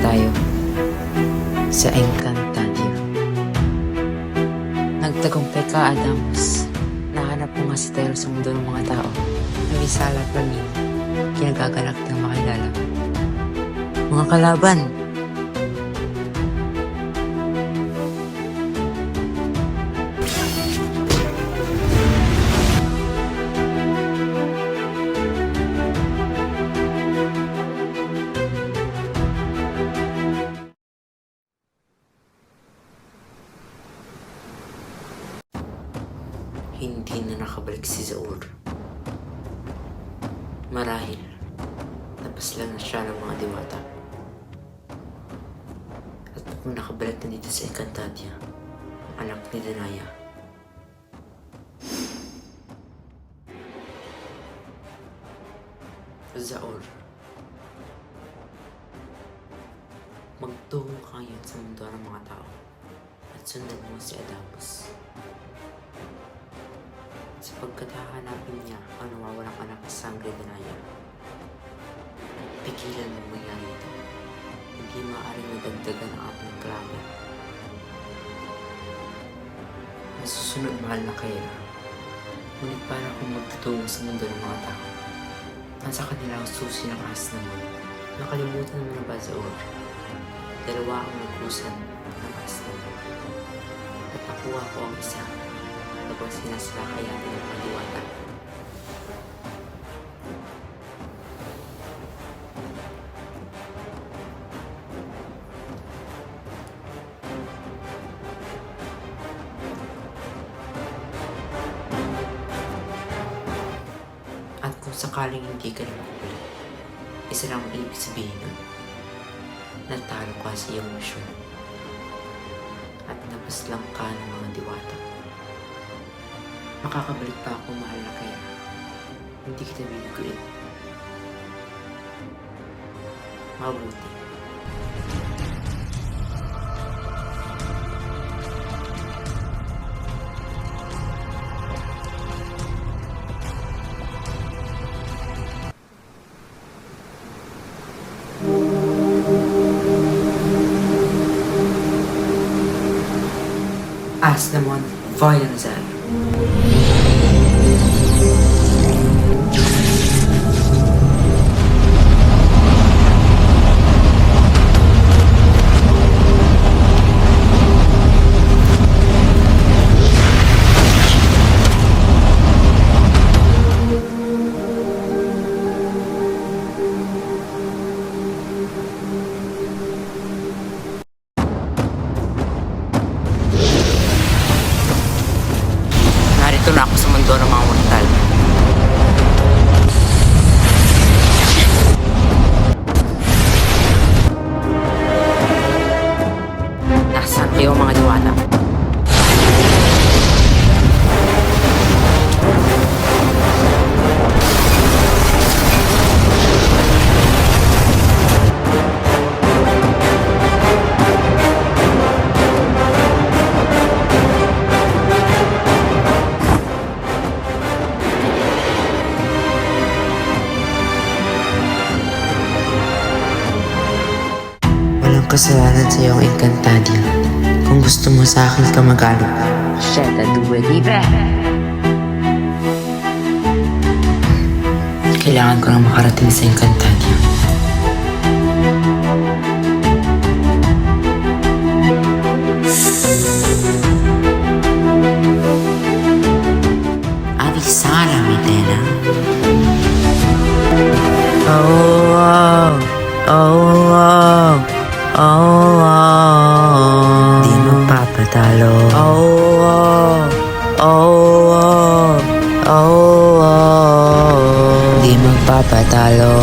tayo sa Encantadia. Nagtagumpay ka, Adams. Nahanap mo nga si Tero sa mundo ng mga tao. Nagisala at Ramino, kinagagalak ng makilala. Mga kalaban! Hindi na nakabalik si Zaur. Marahil, napaslan na siya ng mga diwata. At kung nakabalik na dito sa Encantadia, anak ni Danaya. Zaur, magtungo ka ngayon sa mundo ng mga tao at sundan mo si Adamus. Sapagkat hahanapin niya ang nawawalang anak ng sangre ni Danaya. Pigilan mo mangyari ito. Hindi maaaring madagdagan ang ating kalaban. Nasusunod mahal na kaya. Ngunit para kung magtutungo sa mundo ng mga tao, nasa kanila ang susi ng ahas naman. Nakalimutan mo na ba, Zaur? Dalawa ang nagkusan ng ahas naman. At nakuha ko ang isa. Tapos sinasalakayan ng mga diwata. At kung sakaling hindi ka na makulit, isa lang ang ibig sabihin nun. Natalo ka sa iyong misyon. At napaslang ka ng mga diwata. Makakabalik pa ako, mahal na kaya. Hindi kita bibiguin. Mabuti. Asnamon Voyager. Narito na ako sa mundo ng mga mortal. Nasaan kayo mga diwata? Walang kasalanan sa iyong Encantadia. Kung gusto mo sa akin ka mag-alok. Sheta due libre! Kailangan ko lang makarating sa Encantadia. Avisara, Mitena. Di magpapatalo. Di magpapatalo.